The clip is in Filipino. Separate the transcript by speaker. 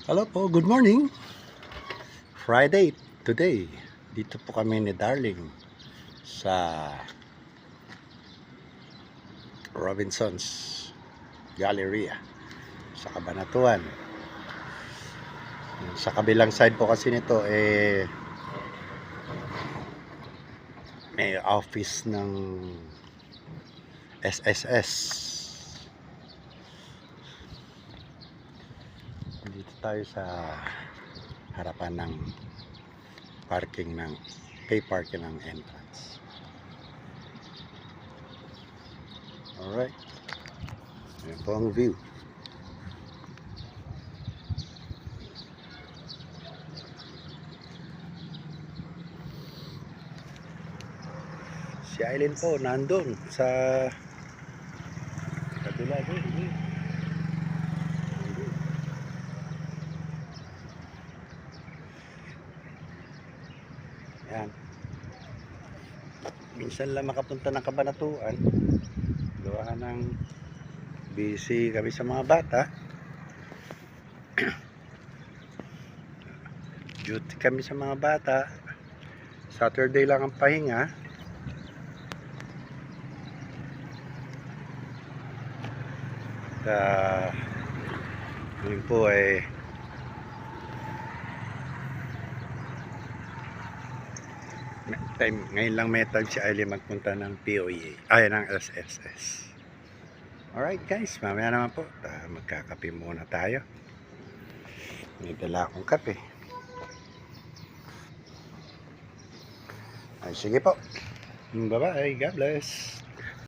Speaker 1: Hello po, good morning. Friday today. Dito po kami ni Darling sa Robinson's Galleria sa Cabanatuan. Sa kabilang side po kasi nito may office ng SSS. Dito tayo sa harapan ng parking ng pay parking ng entrance. Alright, ayan po ang view. Si Aileen po nandun sa kabila doon. Yan. Minsan lang makapunta ng Cabanatuan. Gawa ng busy kami sa mga bata. Duty kami sa mga bata. Saturday lang ang pahinga. Yun po ngayon lang may time si Aileen magpunta ng POEA ay ng SSS. Alright guys, mamaya naman po magkakape muna tayo. May dala akong kape. Ay sige po, bye bye, God bless.